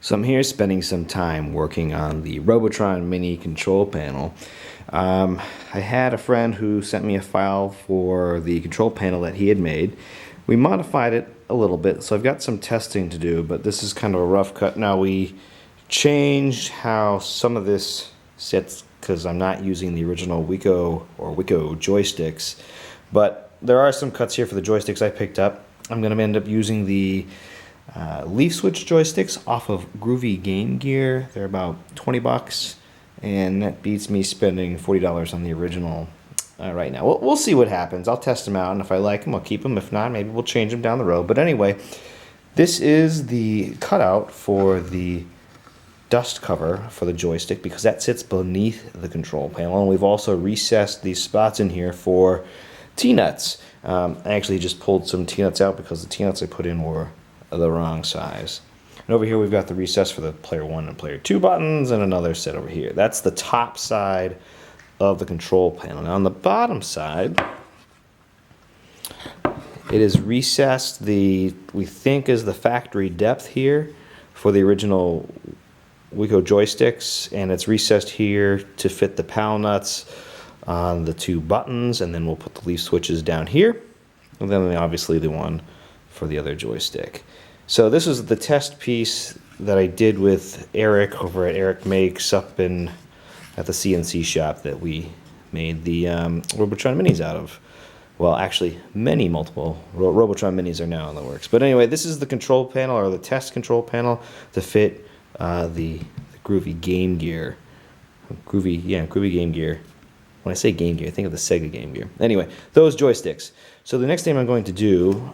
So I'm here spending some time working on the Robotron mini control panel. I had a friend who sent me a file for the control panel that he had made. We modified it a little bit, so I've got some testing to do, but this is kind of a rough cut. Now we changed how some of this sits because I'm not using the original Wiko joysticks, but there are some cuts here for the joysticks I picked up. I'm going to end up using the leaf switch joysticks off of Groovy Game Gear. They're about 20 bucks, and that beats me spending $40 on the original right now. We'll see what happens. I'll test them out, and if I like them, I'll keep them. If not, maybe we'll change them down the road. But anyway, this is the cutout for the dust cover for the joystick because that sits beneath the control panel, and we've also recessed these spots in here for T-nuts. I actually just pulled some T-nuts out because the T-nuts I put in were the wrong size. And over here we've got the recess for the player 1 and player 2 buttons and another set over here. That's the top side of the control panel. Now on the bottom side, it is recessed we think is the factory depth here for the original Wiko joysticks, and it's recessed here to fit the PAL nuts on the 2 buttons, and then we'll put the leaf switches down here, and then obviously the one for the other joystick. So this is the test piece that I did with Eric over at Eric Makes up at the CNC shop that we made the Robotron minis out of. Well, actually, multiple Robotron minis are now in the works. But anyway, this is the control panel, or the test control panel, to fit the Groovy Game Gear. Groovy Game Gear. When I say Game Gear, think of the Sega Game Gear. Anyway, those joysticks. So the next thing I'm going to do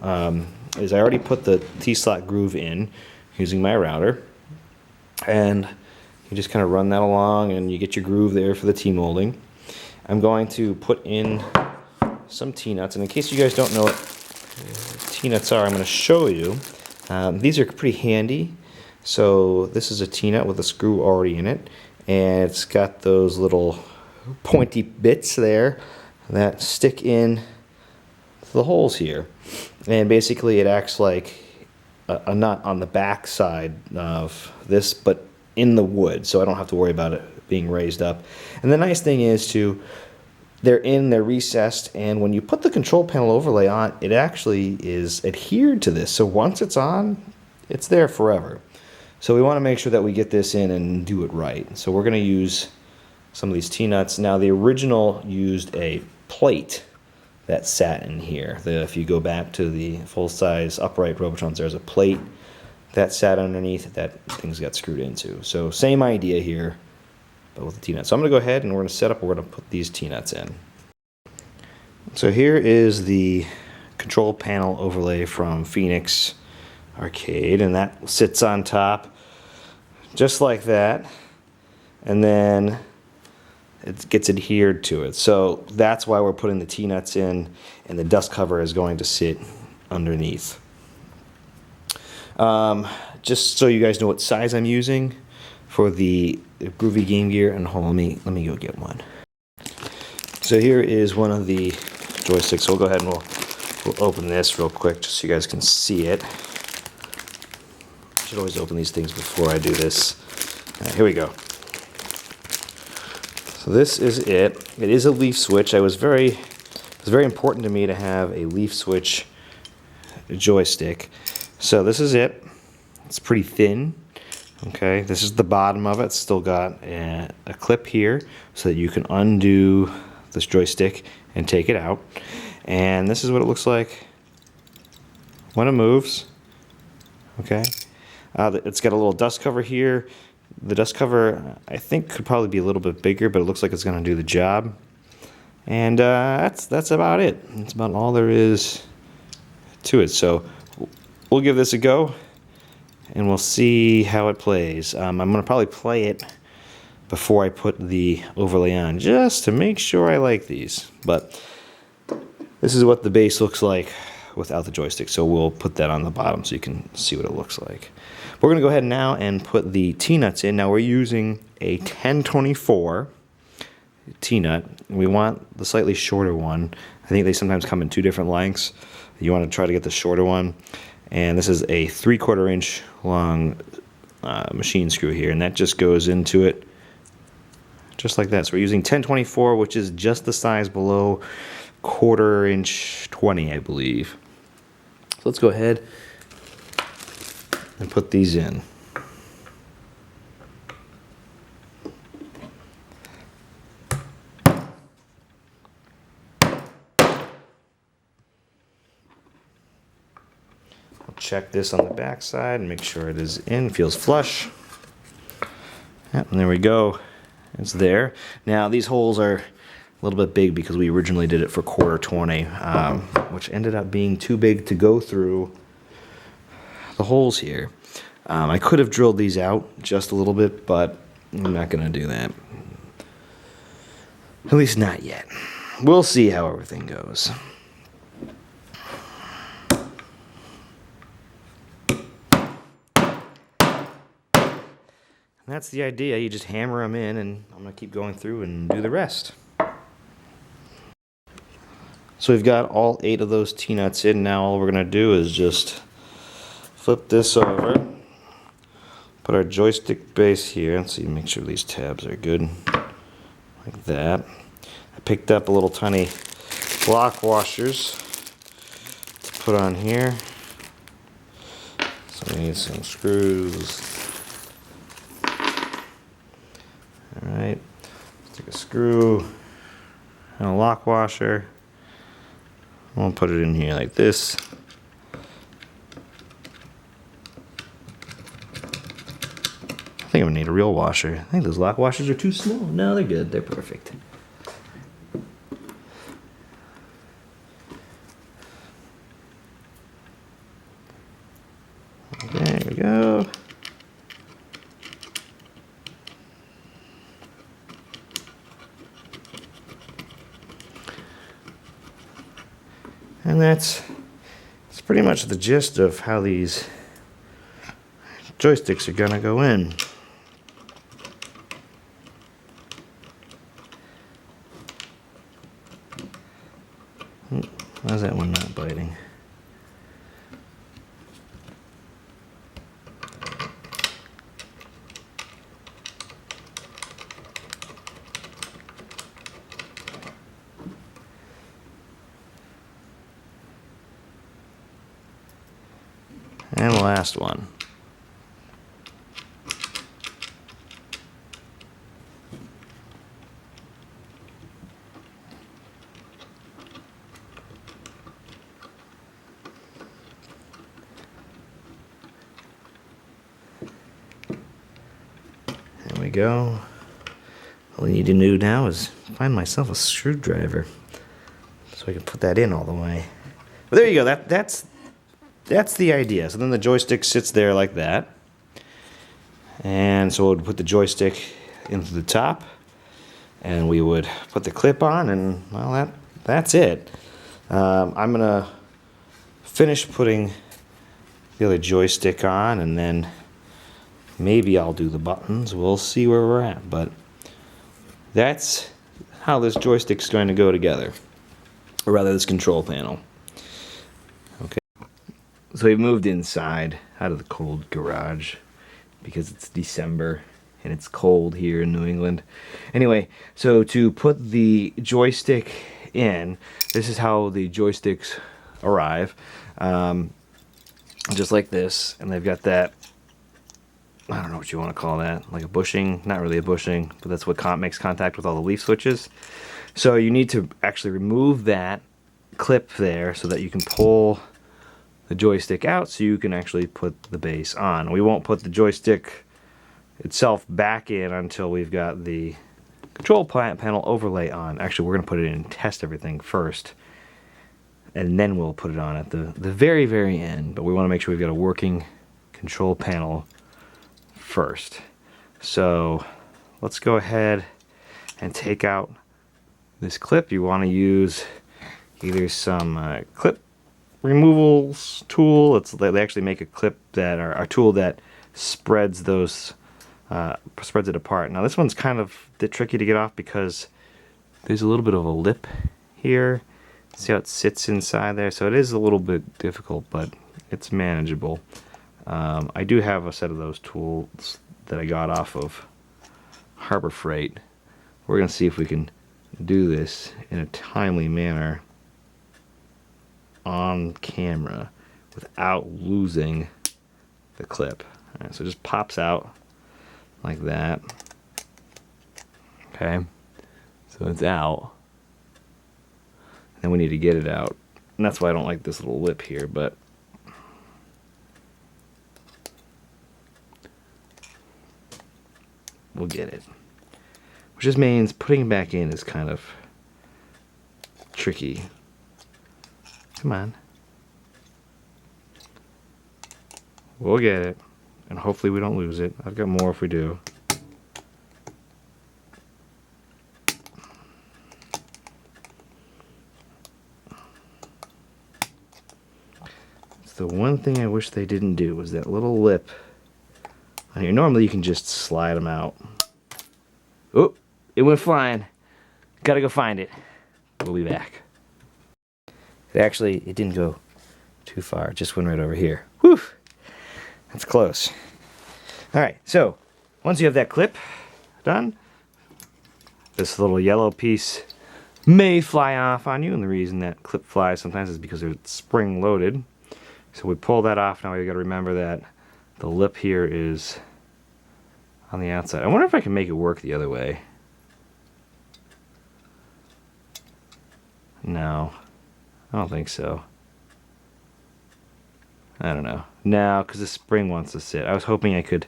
is I already put the T-slot groove in using my router. And you just kind of run that along and you get your groove there for the T-molding. I'm going to put in some T-nuts. And in case you guys don't know what T-nuts are, I'm going to show you. These are pretty handy. So this is a T-nut with a screw already in it. And it's got those little pointy bits there that stick in the holes here, and basically it acts like a nut on the back side of this, but in the wood, so I don't have to worry about it being raised up. And the nice thing is they're recessed, and when you put the control panel overlay on, it actually is adhered to this, so once it's on, it's there forever. So we want to make sure that we get this in and do it right. So we're going to use some of these T-nuts. Now the original used a plate that sat in here. If you go back to the full-size upright Robotrons, there's a plate that sat underneath that things got screwed into. So same idea here, but with the T-nuts. So I'm going to go ahead and we're going to set up, we're going to put these T-nuts in. So here is the control panel overlay from Phoenix Arcade, and that sits on top just like that, and then it gets adhered to it. So that's why we're putting the T-nuts in, and the dust cover is going to sit underneath. Just so you guys know what size I'm using for the Groovy Game Gear, and hold on, let me go get one. So here is one of the joysticks. So we'll go ahead and we'll open this real quick just so you guys can see it. I should always open these things before I do this. Here we go. So this is it. It is a leaf switch. It was very important to me to have a leaf switch joystick. So this is it. It's pretty thin. Okay, this is the bottom of it. It's still got a clip here so that you can undo this joystick and take it out. And this is what it looks like when it moves. Okay, it's got a little dust cover here. The dust cover, I think, could probably be a little bit bigger, but it looks like it's going to do the job. And that's about it. That's about all there is to it. So we'll give this a go, and we'll see how it plays. I'm going to probably play it before I put the overlay on, just to make sure I like these. But this is what the base looks like without the joystick, so we'll put that on the bottom so you can see what it looks like. We're going to go ahead now and put the T-nuts in. Now we're using a 1024 T-nut. We want the slightly shorter one. I think they sometimes come in 2 different lengths. You want to try to get the shorter one. And this is a 3/4 inch long machine screw here, and that just goes into it just like that. So we're using 1024, which is just the size below 1/4 inch 20, I believe. So let's go ahead and put these in. Check this on the back side and make sure it is in, feels flush. Yep, and there we go. It's there. Now these holes are a little bit big because we originally did it for 1/4 20, which ended up being too big to go through the holes here. I could have drilled these out just a little bit, but I'm not going to do that. At least not yet. We'll see how everything goes. That's the idea. You just hammer them in, and I'm going to keep going through and do the rest. So we've got all 8 of those T-nuts in. Now all we're going to do is just flip this over, put our joystick base here. Let's see, make sure these tabs are good, like that. I picked up a little tiny lock washers to put on here. So we need some screws. Alright, take a screw and a lock washer. We'll put it in here like this. I think I'm gonna need a real washer. I think those lock washers are too small. No, they're good. They're perfect. There we go. And that's pretty much the gist of how these joysticks are gonna go in. Why is that one not biting? And the last one. There we go. All I need to do now is find myself a screwdriver so I can put that in all the way. But there you go. That's the idea. So then the joystick sits there like that. And so we'll put the joystick into the top. And we would put the clip on, and well, that's it. I'm going to finish putting the other joystick on, and then maybe I'll do the buttons. We'll see where we're at. But that's how this joystick's going to go together. Or rather, this control panel. So we moved inside out of the cold garage because it's December and it's cold here in New England. Anyway, so to put the joystick in, this is how the joysticks arrive. Just like this, and they've got that, I don't know what you want to call that, like a bushing, not really a bushing, but that's what makes contact with all the leaf switches. So you need to actually remove that clip there so that you can pull the joystick out so you can actually put the base on. We won't put the joystick itself back in until we've got the control panel overlay on. Actually, we're going to put it in and test everything first, and then we'll put it on at the very, very end. But we want to make sure we've got a working control panel first. So let's go ahead and take out this clip. You want to use either some clip removals tool. They actually make a clip that, or a tool that spreads those, spreads it apart. Now this one's kind of a bit tricky to get off because there's a little bit of a lip here. See how it sits inside there? So it is a little bit difficult, but it's manageable. I do have a set of those tools that I got off of Harbor Freight. We're going to see if we can do this in a timely manner on camera without losing the clip. Alright, so it just pops out like that. Okay, so it's out. Then we need to get it out. And that's why I don't like this little lip here, but we'll get it. Which just means putting it back in is kind of tricky. Come on. We'll get it. And hopefully we don't lose it. I've got more if we do. It's the one thing I wish they didn't do was that little lip on here. Normally you can just slide them out. Oh, it went flying. Gotta go find it. We'll be back. It didn't go too far. It just went right over here. Whew. That's close. Alright, so once you have that clip done, this little yellow piece may fly off on you, and the reason that clip flies sometimes is because it's spring loaded. So we pull that off. Now we gotta remember that the lip here is on the outside. I wonder if I can make it work the other way. No, I don't think so. I don't know. No, because the spring wants to sit. I was hoping I could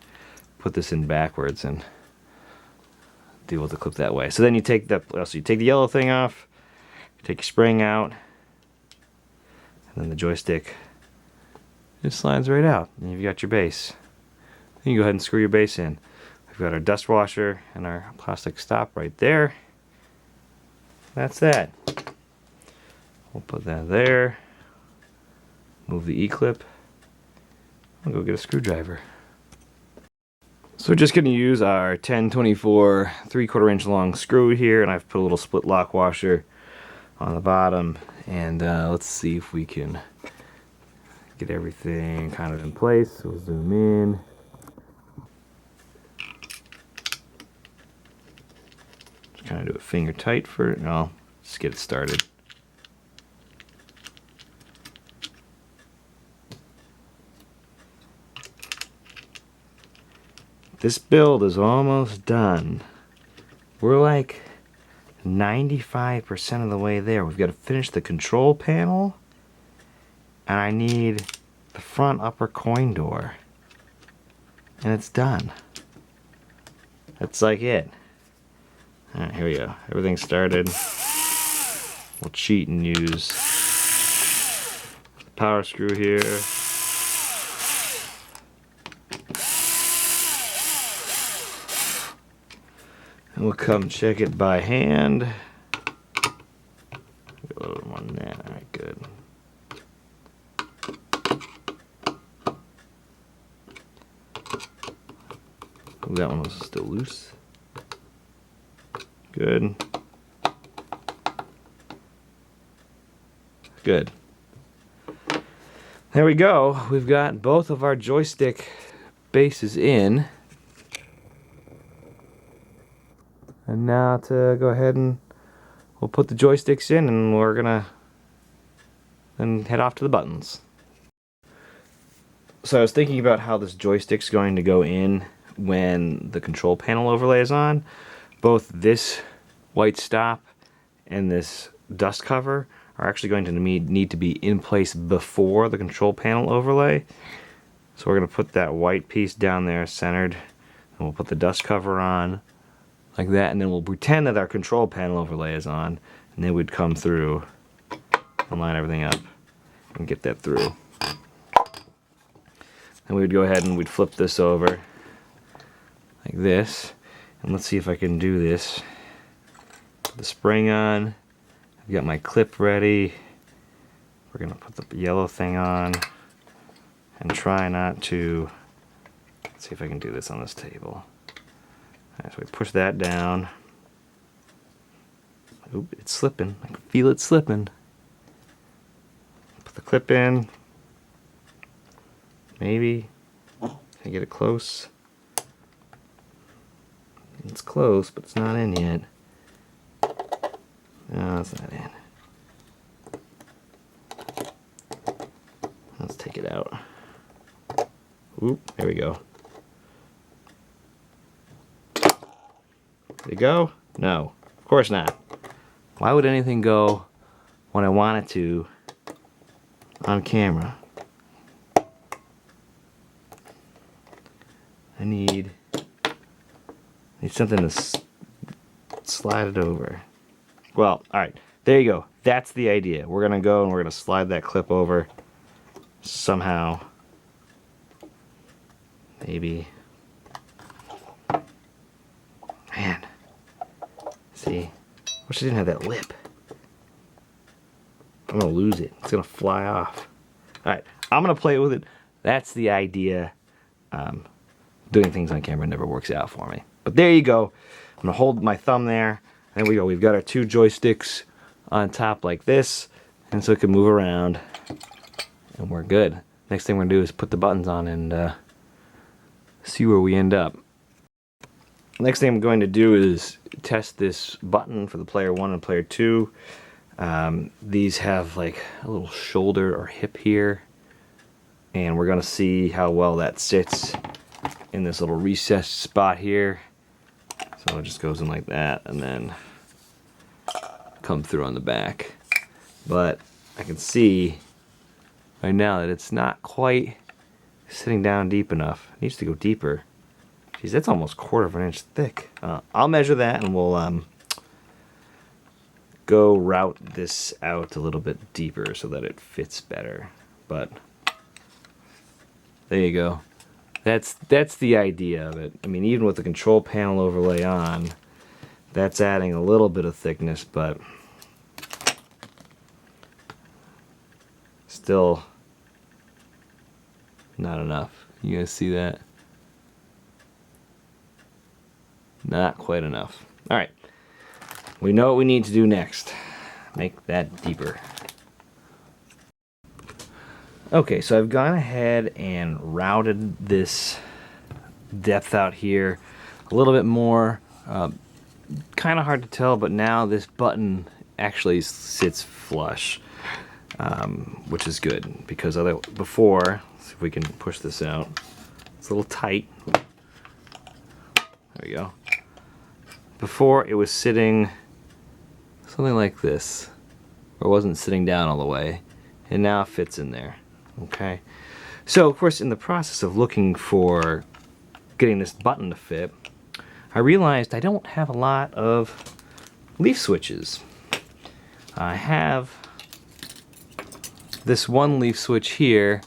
put this in backwards and deal with the clip that way. So then you take the yellow thing off, you take your spring out, and then the joystick just slides right out, and you've got your base. Then you go ahead and screw your base in. We've got our dust washer and our plastic stop right there. That's that. We'll put that there. Move the E-clip. I'll go get a screwdriver. So we're just going to use our 1024 3/4 inch long screw here, and I've put a little split lock washer on the bottom, and let's see if we can get everything kind of in place. So we'll zoom in. Just kind of do it finger tight for it. No, just get it started. This build is almost done. We're like 95% of the way there. We've got to finish the control panel, and I need the front upper coin door, and it's done. That's like it. Alright, here we go. Everything's started. We'll cheat and use the power screw here. And we'll come check it by hand. Get a little more than that. Alright, good. Ooh, that one was still loose. Good. Good. There we go. We've got both of our joystick bases in. And now to go ahead and we'll put the joysticks in, and we're gonna then head off to the buttons. So I was thinking about how this joystick's going to go in when the control panel overlay is on. Both this white stop and this dust cover are actually going to need to be in place before the control panel overlay. So we're going to put that white piece down there centered, and we'll put the dust cover on like that, and then we'll pretend that our control panel overlay is on, and then we'd come through and line everything up and get that through. And we would go ahead and we'd flip this over like this, and let's see if I can do this. Put the spring on. I've got my clip ready. We're gonna put the yellow thing on and try not to, let's see if I can do this on this table. Alright, so we push that down. Oop, it's slipping. I can feel it slipping. Put the clip in. Maybe. Can I get it close? It's close, but it's not in yet. No, it's not in. Let's take it out. Oop, there we go. Did it go? No, of course not. Why would anything go when I want it to on camera? I need something to slide it over. Well, alright, there you go. That's the idea. We're gonna go and we're gonna slide that clip over somehow. Maybe. Man. See? Wish I didn't have that lip. I'm gonna lose it. It's gonna fly off. Alright, I'm gonna play with it. That's the idea. Doing things on camera never works out for me. But there you go. I'm gonna hold my thumb there. There we go. We've got our two joysticks on top like this, and so it can move around, and we're good. Next thing we're gonna do is put the buttons on and see where we end up. Next thing I'm going to do is test this button for the player 1 and player 2. These have like a little shoulder or hip here, and we're gonna see how well that sits in this little recessed spot here. So it just goes in like that and then come through on the back. But I can see right now that it's not quite sitting down deep enough. It needs to go deeper. Geez, that's almost 1/4 of an inch thick. I'll measure that and we'll go route this out a little bit deeper so that it fits better. But there you go. That's the idea of it. I mean, even with the control panel overlay on, that's adding a little bit of thickness, but still not enough. You guys see that? Not quite enough. All right, we know what we need to do next. Make that deeper. Okay, so I've gone ahead and routed this depth out here a little bit more. Kind of hard to tell, but now this button actually sits flush, which is good because before, let's see if we can push this out. It's a little tight. There we go. Before it was sitting something like this, or it wasn't sitting down all the way, and now it fits in there. Okay, so of course in the process of looking for getting this button to fit, I realized I don't have a lot of leaf switches. I have this one leaf switch here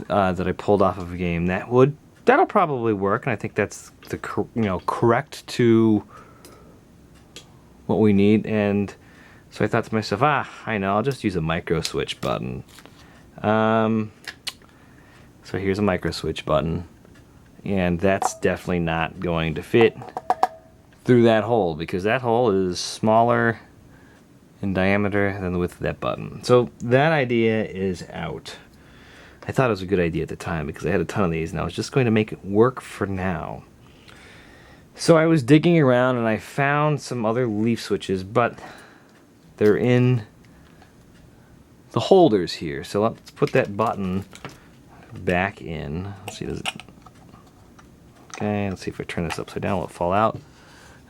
that I pulled off of a game that'll probably work, and I think that's the correct to what we need. And so I thought to myself, I know, I'll just use a micro switch button. So here's a micro switch button, and that's definitely not going to fit through that hole because that hole is smaller in diameter than the width of that button. So that idea is out. I thought it was a good idea at the time because I had a ton of these and I was just going to make it work for now. So I was digging around and I found some other leaf switches, but they're in the holders here. So let's put that button back in. Let's see, does it? Okay, let's see if I turn this upside down, will it fall out?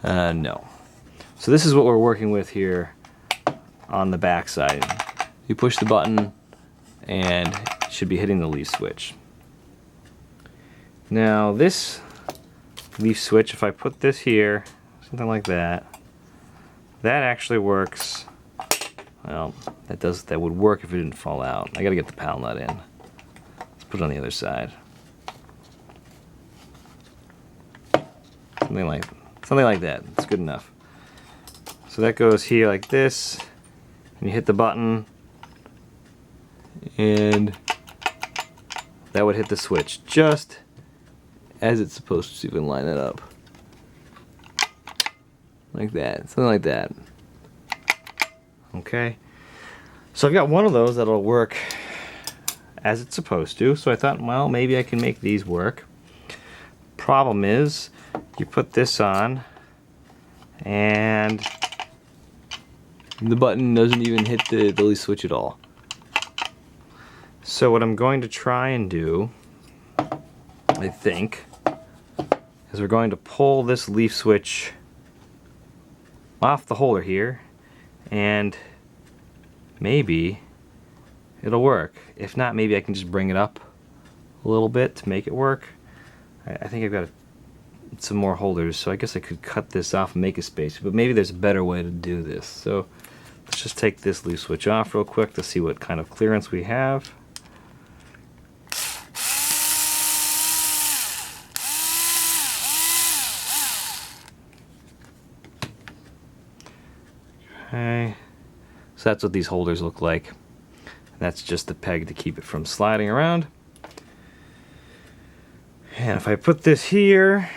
No. So this is what we're working with here on the back side. You push the button and it should be hitting the leaf switch. Now this leaf switch, if I put this here, something like that, that actually works. Well, that would work if it didn't fall out. I gotta get the paddle nut in. Let's put it on the other side. Something like that. It's good enough. So that goes here like this, and you hit the button, and that would hit the switch just as it's supposed to. So you can line it up like that, something like that. Okay, so I've got one of those that'll work as it's supposed to, so I thought, well, maybe I can make these work. Problem is, you put this on, and the button doesn't even hit the leaf switch at all. So what I'm going to try and do, I think, is we're going to pull this leaf switch off the holder here, and maybe it'll work. If not, maybe I can just bring it up a little bit to make it work. I think I've got some more holders, so I guess I could cut this off and make a space, but maybe there's a better way to do this. So let's just take this leaf switch off real quick to see what kind of clearance we have. Okay, so that's what these holders look like. That's just the peg to keep it from sliding around. And if I put this here,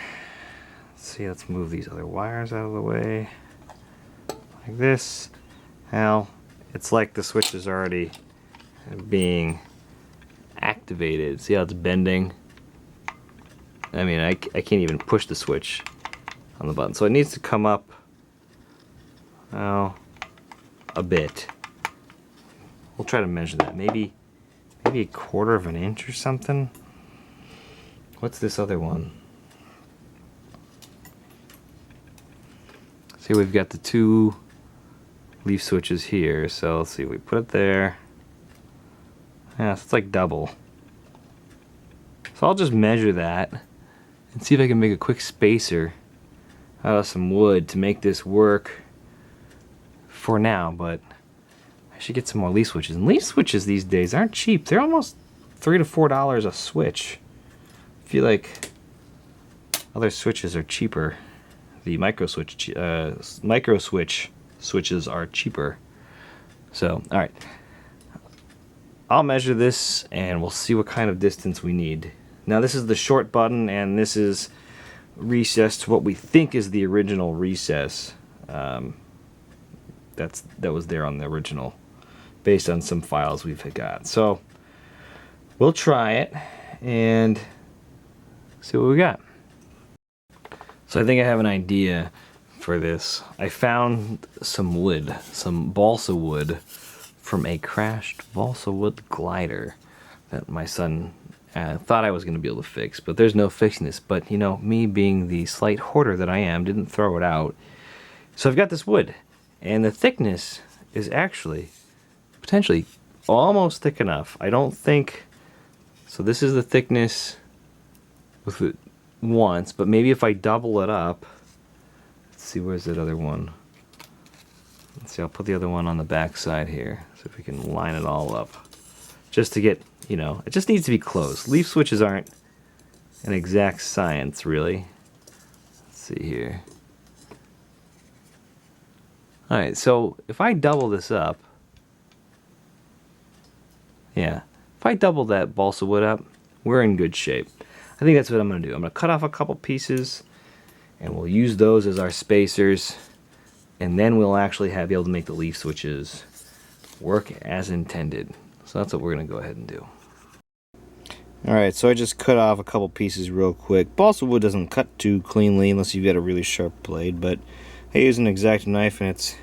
let's see, let's move these other wires out of the way, like this. Now, it's like the switch is already being activated. See how it's bending? I mean, I can't even push the switch on the button. So it needs to come up, well, a bit. We'll try to measure that. Maybe a 1/4 of an inch or something. What's this other one? See, we've got the 2 leaf switches here. So let's see, we put it there. Yeah, so it's like double. So I'll just measure that and see if I can make a quick spacer out of some wood to make this work for now, but I should get some more leaf switches. And leaf switches these days aren't cheap. They're almost $3 to $4 a switch. I feel like other switches are cheaper. The micro switch switches are cheaper. So, all right. I'll measure this and we'll see what kind of distance we need. Now this is the short button, and this is recessed to what we think is the original recess. That was there on the original, based on some files we've got. So we'll try it and see what we got. So I think I have an idea for this. I found some wood, some balsa wood from a crashed balsa wood glider that my son thought I was going to be able to fix, but there's no fixing this. But you know, me being the slight hoarder that I am, didn't throw it out. So I've got this wood, and the thickness is actually potentially almost thick enough. I don't think so. This is the thickness with it once, but maybe if I double it up, let's see, where's that other one? Let's see, I'll put the other one on the back side here, so if we can line it all up, just to get, you know, it just needs to be close. Leaf switches aren't an exact science, really. Let's see here. Alright, so if I double this up, yeah, if I double that balsa wood up, we're in good shape. I think that's what I'm going to do. I'm going to cut off a couple pieces, and we'll use those as our spacers, and then we'll actually be able to make the leaf switches work as intended. So that's what we're going to go ahead and do. Alright, so I just cut off a couple pieces real quick. Balsa wood doesn't cut too cleanly unless you've got a really sharp blade, but I use an X-Acto knife and it's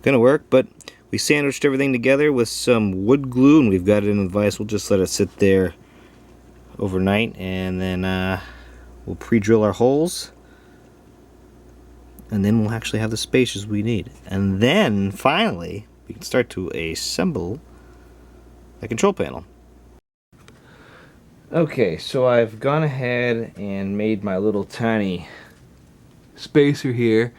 going to work. But we sandwiched everything together with some wood glue, and we've got it in the vise. We'll just let it sit there overnight, and then we'll pre-drill our holes, and then we'll actually have the spacers we need. And then finally we can start to assemble the control panel. Okay, so I've gone ahead and made my little tiny spacer here.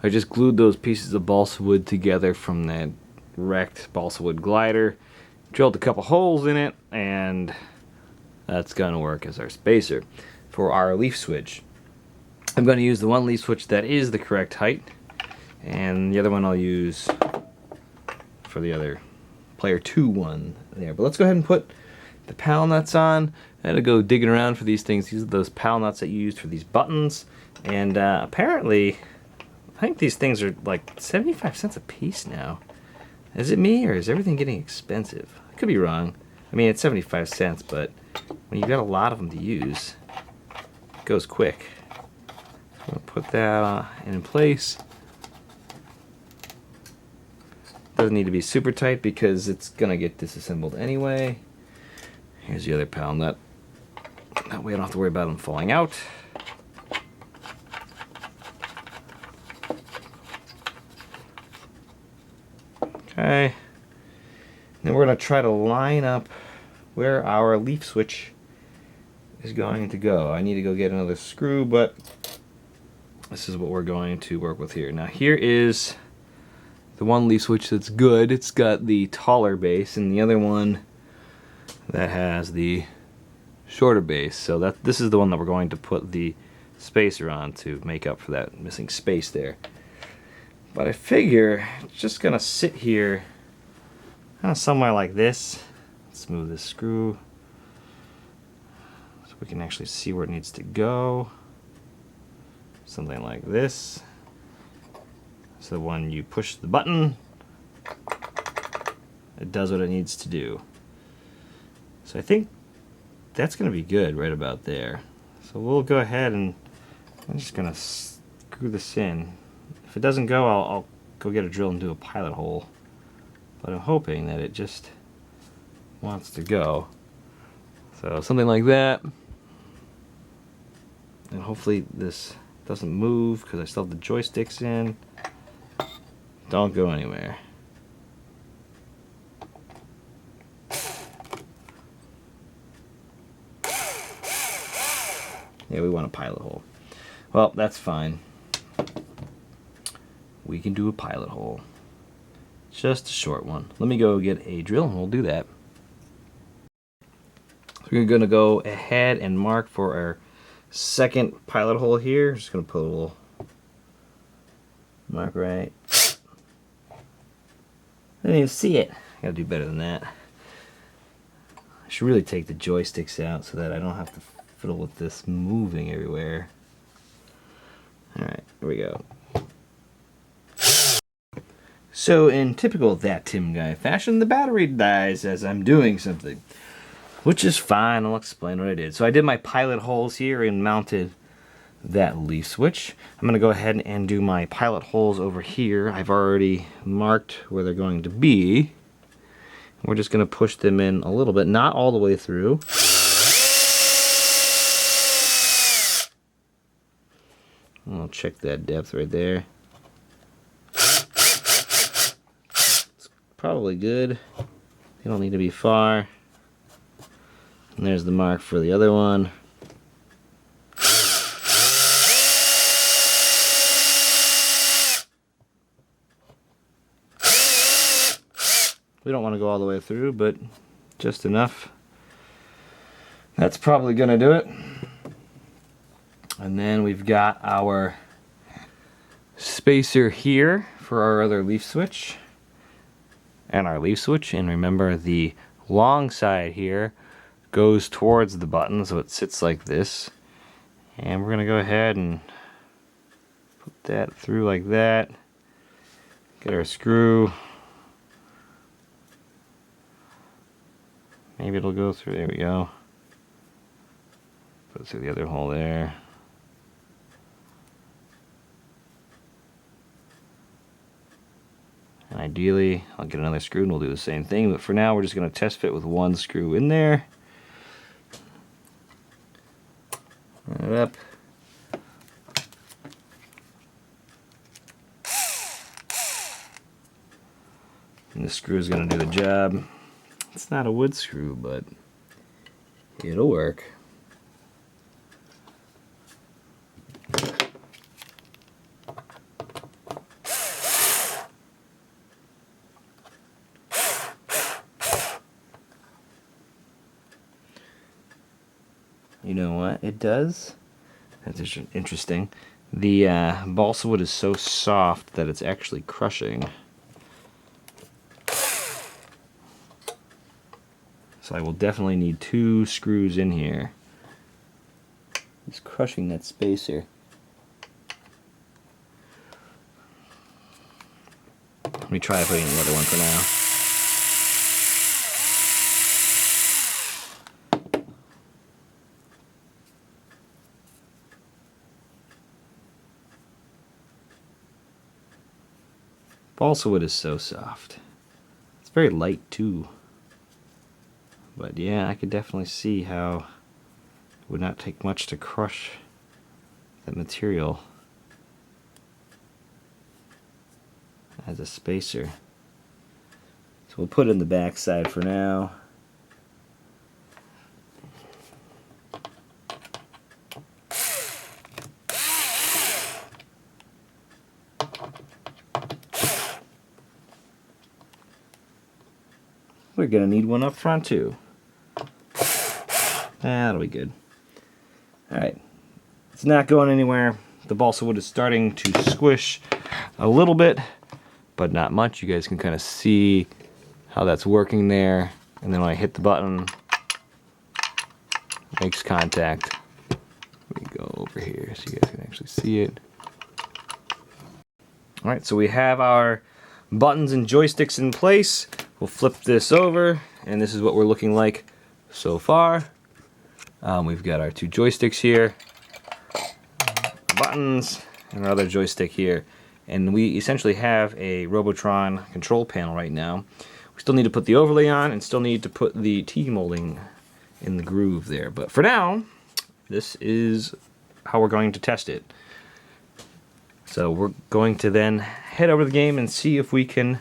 I just glued those pieces of balsa wood together from that wrecked balsa wood glider, drilled a couple holes in it, and that's going to work as our spacer for our leaf switch. I'm going to use the one leaf switch that is the correct height, and the other one I'll use for the other player 2 one there. But let's go ahead and put the paddle nuts on. I had to go digging around for these things. These are those paddle nuts that you used for these buttons, and apparently I think these things are like 75 cents a piece now. Is it me, or is everything getting expensive? I could be wrong. I mean, it's 75 cents, but when you've got a lot of them to use, goes quick. So we'll put that in place. Doesn't need to be super tight because it's gonna get disassembled anyway. Here's the other paddle nut. That way I don't have to worry about them falling out. Okay. Then we're gonna try to line up where our leaf switch is going to go. I need to go get another screw, but this is what we're going to work with here. Now here is the one leaf switch that's good. It's got the taller base, and the other one that has the shorter base. So this is the one that we're going to put the spacer on to make up for that missing space there. But I figure it's just gonna sit here kind of somewhere like this. Let's move this screw so we can actually see where it needs to go. Something like this. So when you push the button, it does what it needs to do. So I think that's going to be good right about there. So we'll go ahead and I'm just going to screw this in. If it doesn't go, I'll go get a drill and do a pilot hole. But I'm hoping that it just wants to go. So something like that. And hopefully this doesn't move because I still have the joysticks in. Don't go anywhere. Yeah, we want a pilot hole. Well, that's fine. We can do a pilot hole. Just a short one. Let me go get a drill and we'll do that. So we're going to go ahead and mark for our second pilot hole here. Just going to put a little mark right. I didn't even see it. I gotta do better than that. I should really take the joysticks out so that I don't have to fiddle with this moving everywhere. Alright, here we go. So in typical That Tim Guy fashion, the battery dies as I'm doing something. Which is fine, I'll explain what I did. So I did my pilot holes here and mounted that leaf switch. I'm gonna go ahead and do my pilot holes over here. I've already marked where they're going to be. We're just gonna push them in a little bit, not all the way through. I'll check that depth right there. It's probably good. They don't need to be far. And there's the mark for the other one. We don't want to go all the way through, but just enough. That's probably going to do it. And then we've got our spacer here for our other leaf switch. And our leaf switch. And remember, the long side here goes towards the button, so it sits like this. And we're going to go ahead and put that through like that. Get our screw. Maybe it'll go through. There we go. Put it through the other hole there. And ideally, I'll get another screw and we'll do the same thing. But for now, we're just going to test fit with one screw in there. Run it up. And this screw is going to do the job. It's not a wood screw, but it'll work. You know what it does? That's interesting. The balsa wood is so soft that it's actually crushing. So I will definitely need 2 screws in here. It's crushing that spacer. Let me try putting in the other one for now. Balsa wood is so soft. It's very light too. But yeah, I could definitely see how it would not take much to crush that material as a spacer. So we'll put it in the back side for now. We're gonna need one up front too. That'll be good. Alright, it's not going anywhere. The balsa wood is starting to squish a little bit, but not much. You guys can kind of see how that's working there. And then when I hit the button, it makes contact. Let me go over here so you guys can actually see it. Alright, so we have our buttons and joysticks in place. We'll flip this over, and this is what we're looking like so far. We've got our two joysticks here, buttons, and our other joystick here. And we essentially have a Robotron control panel right now. We still need to put the overlay on and still need to put the T-molding in the groove there. But for now, this is how we're going to test it. So we're going to then head over to the game and see if we can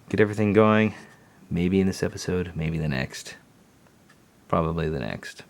get everything going. Maybe in this episode, maybe the next. Probably the next.